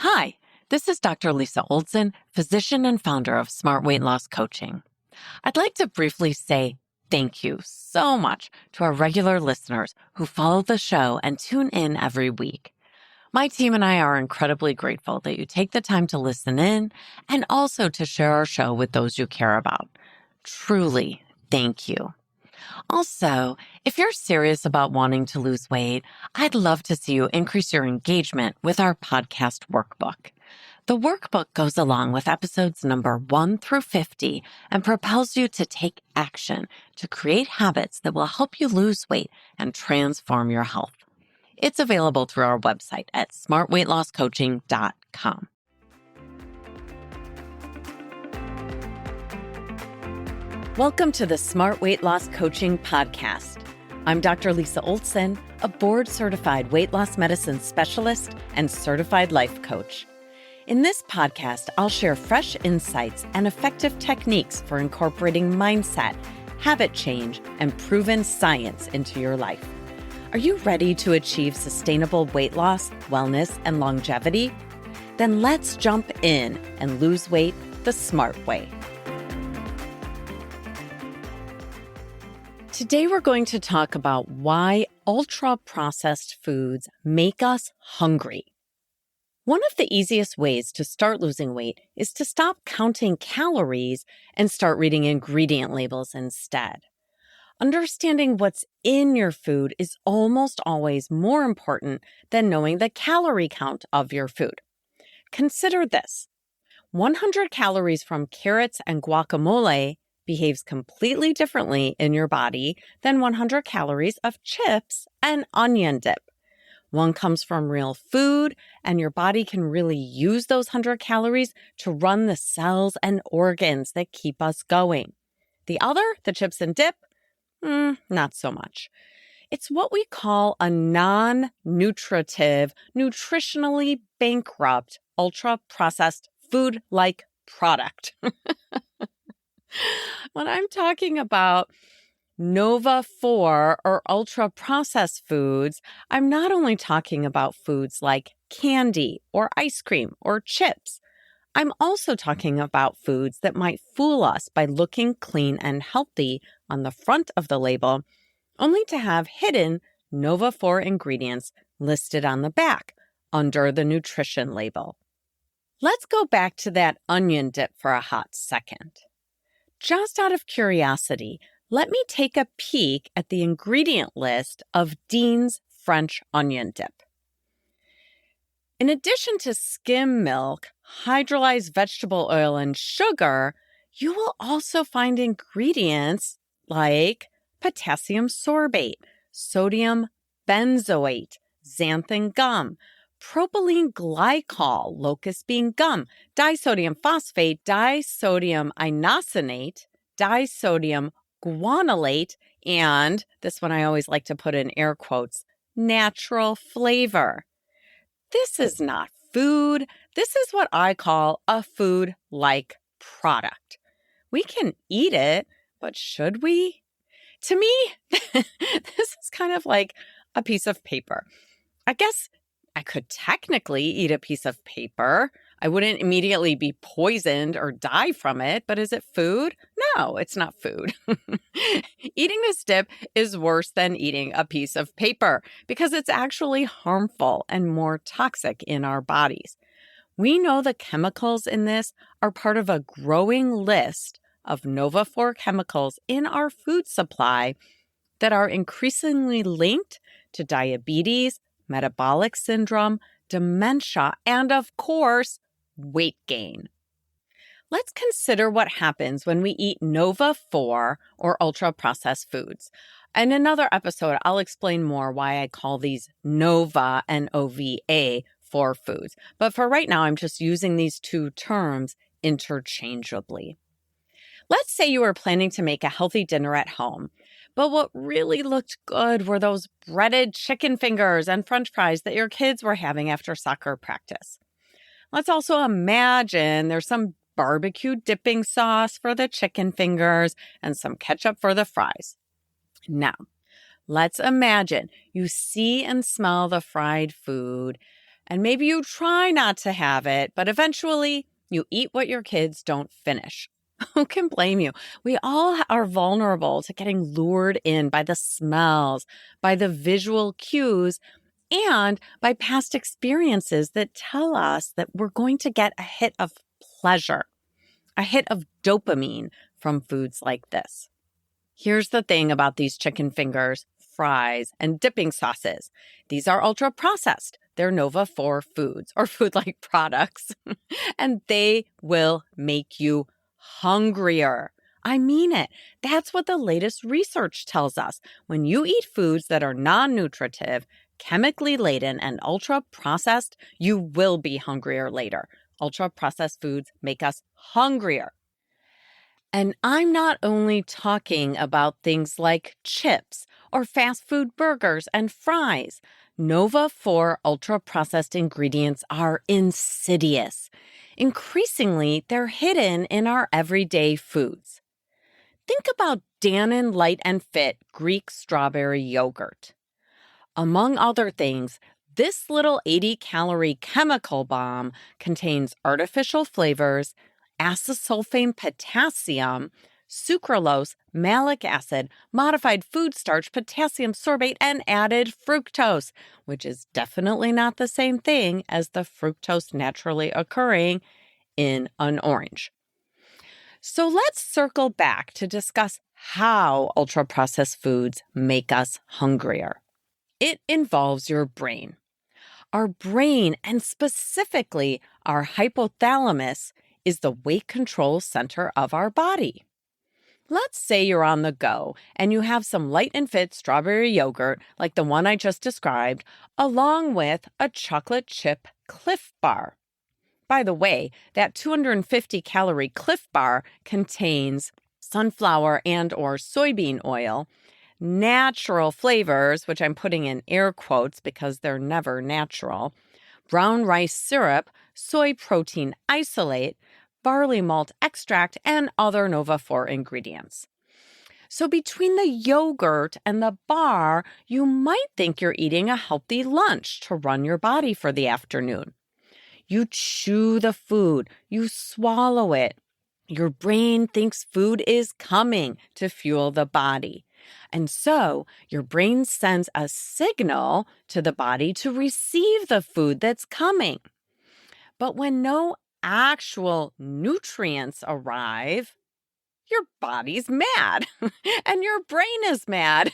Hi, this is Dr. Lisa Oldson, physician and founder of Smart Weight Loss Coaching. I'd like to briefly say thank you so much to our regular listeners who follow the show and tune in every week. My team and I are incredibly grateful that you take the time to listen in and also to share our show with those you care about. Truly, thank you. Also, if you're serious about wanting to lose weight, I'd love to see you increase your engagement with our podcast workbook. The workbook goes along with episodes number 1 through 50 and propels you to take action to create habits that will help you lose weight and transform your health. It's available through our website at smartweightlosscoaching.com. Welcome to the Smart Weight Loss Coaching Podcast. I'm Dr. Lisa Oldson, a board-certified weight loss medicine specialist and certified life coach. In this podcast, I'll share fresh insights and effective techniques for incorporating mindset, habit change, and proven science into your life. Are you ready to achieve sustainable weight loss, wellness, and longevity? Then let's jump in and lose weight the smart way. Today, we're going to talk about why ultra-processed foods make us hungry. One of the easiest ways to start losing weight is to stop counting calories and start reading ingredient labels instead. Understanding what's in your food is almost always more important than knowing the calorie count of your food. Consider this: 100 calories from carrots and guacamole behaves completely differently in your body than 100 calories of chips and onion dip. One comes from real food, and your body can really use those 100 calories to run the cells and organs that keep us going. The other, the chips and dip, not so much. It's what we call a non-nutritive, nutritionally bankrupt, ultra-processed food-like product. When I'm talking about Nova 4 or ultra-processed foods, I'm not only talking about foods like candy or ice cream or chips. I'm also talking about foods that might fool us by looking clean and healthy on the front of the label, only to have hidden Nova 4 ingredients listed on the back under the nutrition label. Let's go back to that onion dip for a hot second. Just out of curiosity, let me take a peek at the ingredient list of Dean's French onion dip. In addition to skim milk, hydrolyzed vegetable oil, and sugar, you will also find ingredients like potassium sorbate, sodium benzoate, xanthan gum, propylene glycol, locust bean gum, disodium phosphate, disodium inosinate, disodium guanylate, and this one I always like to put in air quotes, natural flavor. This is not food. This is what I call a food-like product. We can eat it, but should we? To me, this is kind of like a piece of paper. I guess I could technically eat a piece of paper. I wouldn't immediately be poisoned or die from it, but is it food? No, it's not food. Eating this dip is worse than eating a piece of paper because it's actually harmful and more toxic in our bodies. We know the chemicals in this are part of a growing list of Nova 4 chemicals in our food supply that are increasingly linked to diabetes, metabolic syndrome, dementia, and of course, weight gain. Let's consider what happens when we eat Nova 4 or ultra-processed foods. In another episode, I'll explain more why I call these Nova and OVA for foods. But for right now, I'm just using these two terms interchangeably. Let's say you were planning to make a healthy dinner at home, but what really looked good were those breaded chicken fingers and French fries that your kids were having after soccer practice. Let's also imagine there's some barbecue dipping sauce for the chicken fingers and some ketchup for the fries. Now, let's imagine you see and smell the fried food And maybe you try not to have it, but eventually you eat what your kids don't finish. Who can blame you? We all are vulnerable to getting lured in by the smells, by the visual cues, and by past experiences that tell us that we're going to get a hit of pleasure, a hit of dopamine from foods like this. Here's the thing about these chicken fingers, fries, and dipping sauces. These are ultra processed. They're Nova 4 foods or food like products, and they will make you hungrier. I mean it. That's what the latest research tells us. When you eat foods that are non-nutritive, chemically laden, and ultra processed, you will be hungrier later. Ultra processed foods make us hungrier. And I'm not only talking about things like chips or fast food burgers and fries. Nova 4 ultra processed ingredients are insidious. Increasingly, they're hidden in our everyday foods. Think about Dannon Light and Fit Greek strawberry yogurt. Among other things, this little 80-calorie chemical bomb contains artificial flavors, acesulfame potassium, sucralose, malic acid, modified food starch, potassium sorbate, and added fructose, which is definitely not the same thing as the fructose naturally occurring in an orange. So let's circle back to discuss how ultra-processed foods make us hungrier. It involves your brain. Our brain, and specifically our hypothalamus, is the weight control center of our body. Let's say you're on the go and you have some Light and Fit strawberry yogurt like the one I just described, along with a chocolate chip Cliff Bar. By the way, that 250-calorie Cliff Bar contains sunflower and or soybean oil, natural flavors, which I'm putting in air quotes because they're never natural, brown rice syrup, soy protein isolate, barley malt extract, and other Nova 4 ingredients. So between the yogurt and the bar, you might think you're eating a healthy lunch to run your body for the afternoon. You chew the food, you swallow it. Your brain thinks food is coming to fuel the body. And so your brain sends a signal to the body to receive the food that's coming. But when no actual nutrients arrive, your body's mad and your brain is mad.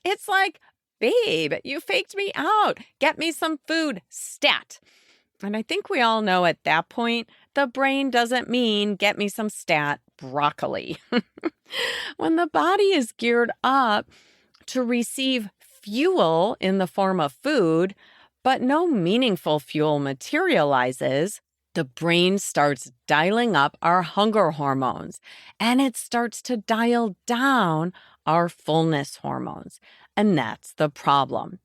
It's like, babe, you faked me out. Get me some food, stat. And I think we all know at that point, the brain doesn't mean get me some stat broccoli. When the body is geared up to receive fuel in the form of food, but no meaningful fuel materializes, the brain starts dialing up our hunger hormones, and it starts to dial down our fullness hormones. And that's the problem.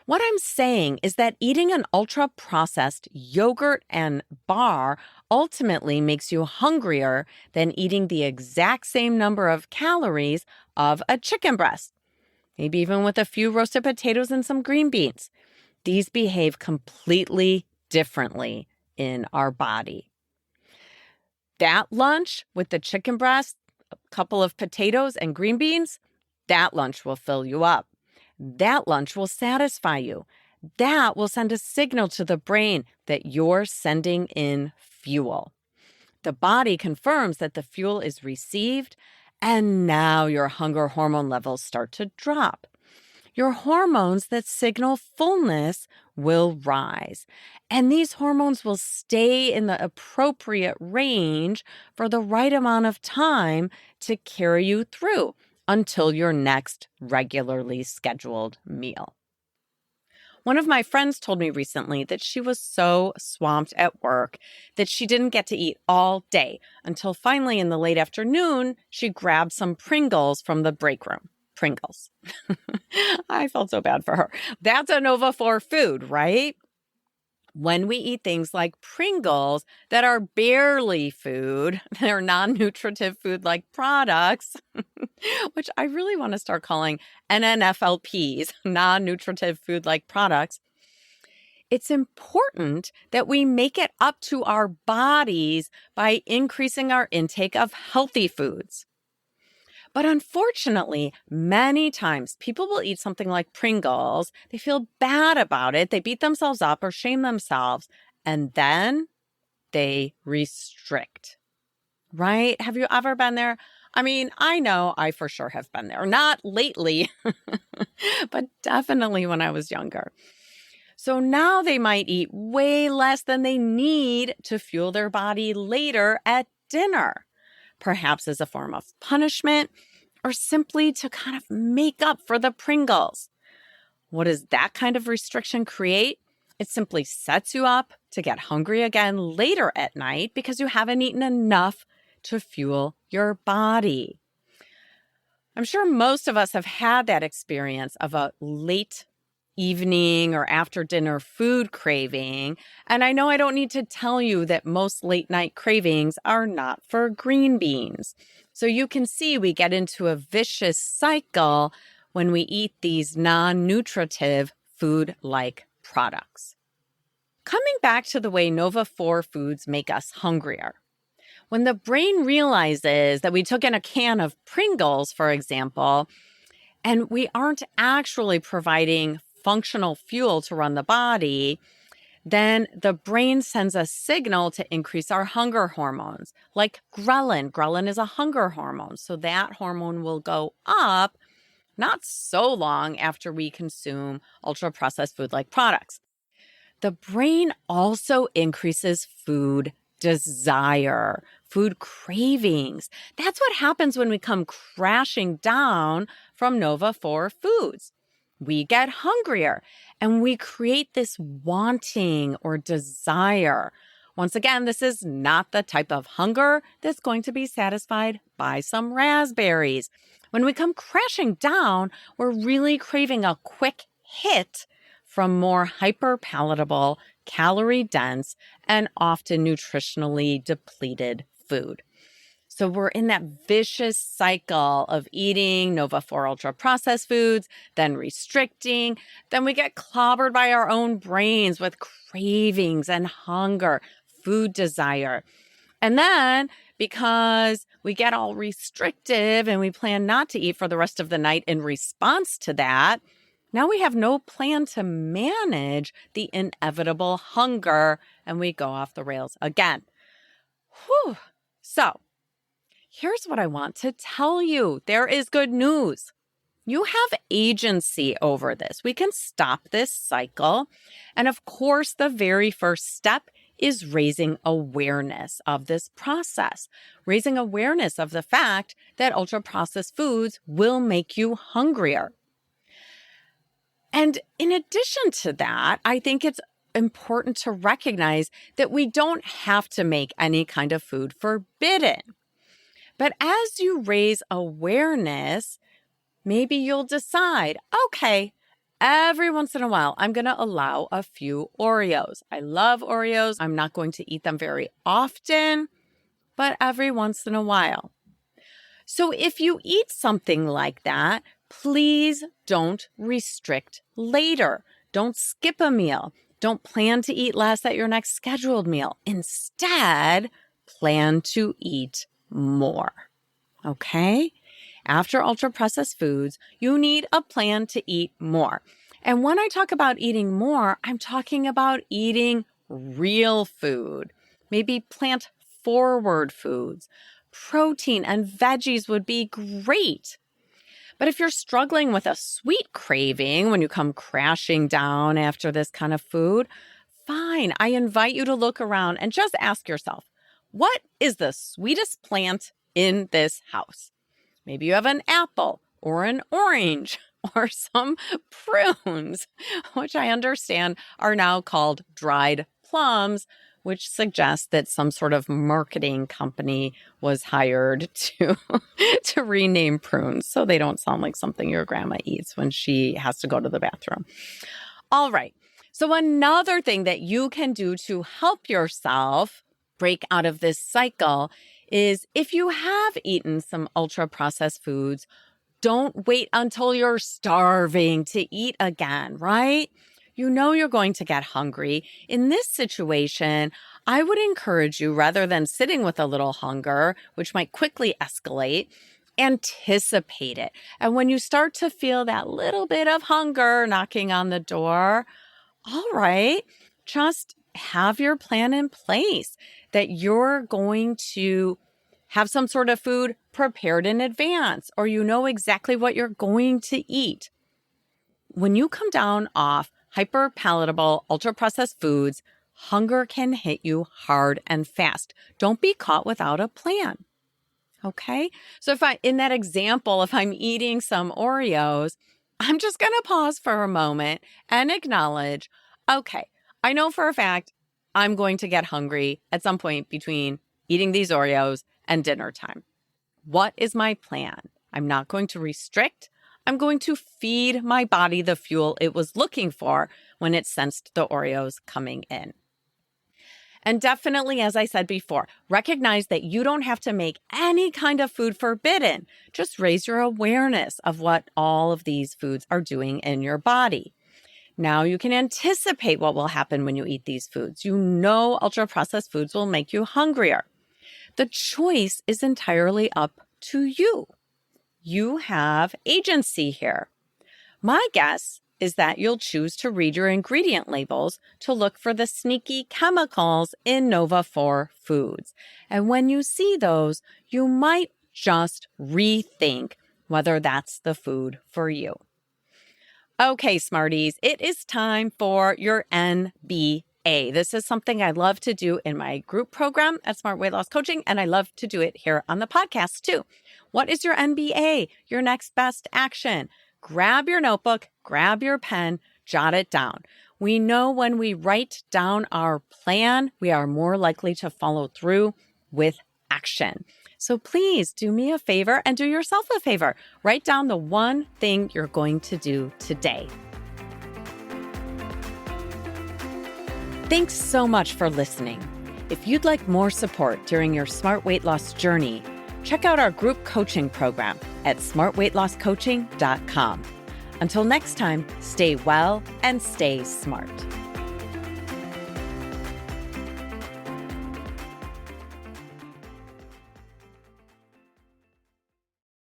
What I'm saying is that eating an ultra-processed yogurt and bar ultimately makes you hungrier than eating the exact same number of calories of a chicken breast, maybe even with a few roasted potatoes and some green beans. These behave completely differently in our body. That lunch with the chicken breast, a couple of potatoes and green beans, that lunch will fill you up. That lunch will satisfy you. That will send a signal to the brain that you're sending in fuel. The body confirms that the fuel is received, and now your hunger hormone levels start to drop. Your hormones that signal fullness will rise, and these hormones will stay in the appropriate range for the right amount of time to carry you through until your next regularly scheduled meal. One of my friends told me recently that she was so swamped at work that she didn't get to eat all day until finally in the late afternoon, she grabbed some Pringles from the break room. Pringles. I felt so bad for her. That's a Nova 4 food, right? When we eat things like Pringles that are barely food, they're non-nutritive food-like products, which I really want to start calling NNFLPs, non-nutritive food-like products, it's important that we make it up to our bodies by increasing our intake of healthy foods. But unfortunately, many times people will eat something like Pringles. They feel bad about it. They beat themselves up or shame themselves. And then they restrict, right? Have you ever been there? I mean, I know I for sure have been there. Not lately, but definitely when I was younger. So now they might eat way less than they need to fuel their body later at dinner, perhaps as a form of punishment or simply to kind of make up for the Pringles. What does that kind of restriction create? It simply sets you up to get hungry again later at night because you haven't eaten enough to fuel your body. I'm sure most of us have had that experience of a late evening or after dinner food craving. And I know I don't need to tell you that most late night cravings are not for green beans. So you can see we get into a vicious cycle when we eat these non-nutritive food-like products. Coming back to the way Nova 4 foods make us hungrier. When the brain realizes that we took in a can of Pringles, for example, and we aren't actually providing functional fuel to run the body, then the brain sends a signal to increase our hunger hormones, like ghrelin. Ghrelin is a hunger hormone, so that hormone will go up not so long after we consume ultra-processed food-like products. The brain also increases food desire, food cravings. That's what happens when we come crashing down from Nova 4 foods. We get hungrier and we create this wanting or desire. Once again, this is not the type of hunger that's going to be satisfied by some raspberries. When we come crashing down, we're really craving a quick hit from more hyper-palatable, calorie-dense, and often nutritionally depleted food. So we're in that vicious cycle of eating Nova 4 ultra-processed foods, then restricting, then we get clobbered by our own brains with cravings and hunger, food desire. And then because we get all restrictive and we plan not to eat for the rest of the night in response to that, now we have no plan to manage the inevitable hunger and we go off the rails again. Whew. So here's what I want to tell you. There is good news. You have agency over this. We can stop this cycle. And of course, the very first step is raising awareness of this process, raising awareness of the fact that ultra-processed foods will make you hungrier. And in addition to that, I think it's important to recognize that we don't have to make any kind of food forbidden. But as you raise awareness, maybe you'll decide, okay, every once in a while, I'm going to allow a few Oreos. I love Oreos. I'm not going to eat them very often, but every once in a while. So if you eat something like that, please don't restrict later. Don't skip a meal. Don't plan to eat less at your next scheduled meal. Instead, plan to eat more. Okay? After ultra-processed foods, you need a plan to eat more. And when I talk about eating more, I'm talking about eating real food, maybe plant-forward foods. Protein and veggies would be great. But if you're struggling with a sweet craving when you come crashing down after this kind of food, fine. I invite you to look around and just ask yourself, what is the sweetest plant in this house? Maybe you have an apple or an orange or some prunes, which I understand are now called dried plums, which suggests that some sort of marketing company was hired to rename prunes so they don't sound like something your grandma eats when she has to go to the bathroom. All right. So another thing that you can do to help yourself break out of this cycle is if you have eaten some ultra-processed foods, don't wait until you're starving to eat again, right? You know you're going to get hungry. In this situation, I would encourage you, rather than sitting with a little hunger, which might quickly escalate, anticipate it. And when you start to feel that little bit of hunger knocking on the door, all right, just have your plan in place that you're going to have some sort of food prepared in advance, or you know exactly what you're going to eat. When you come down off hyper-palatable, ultra-processed foods, hunger can hit you hard and fast. Don't be caught without a plan. Okay? So in that example, if I'm eating some Oreos, I'm just going to pause for a moment and acknowledge, okay, I know for a fact I'm going to get hungry at some point between eating these Oreos and dinner time. What is my plan? I'm not going to restrict. I'm going to feed my body the fuel it was looking for when it sensed the Oreos coming in. And definitely, as I said before, recognize that you don't have to make any kind of food forbidden. Just raise your awareness of what all of these foods are doing in your body. Now you can anticipate what will happen when you eat these foods. You know ultra-processed foods will make you hungrier. The choice is entirely up to you. You have agency here. My guess is that you'll choose to read your ingredient labels to look for the sneaky chemicals in Nova 4 foods. And when you see those, you might just rethink whether that's the food for you. Okay, Smarties, it is time for your NBA. This is something I love to do in my group program at Smart Weight Loss Coaching, and I love to do it here on the podcast too. What is your NBA? Your next best action? Grab your notebook, grab your pen, jot it down. We know when we write down our plan, we are more likely to follow through with action. So please do me a favor and do yourself a favor. Write down the one thing you're going to do today. Thanks so much for listening. If you'd like more support during your smart weight loss journey, check out our group coaching program at smartweightlosscoaching.com. Until next time, stay well and stay smart.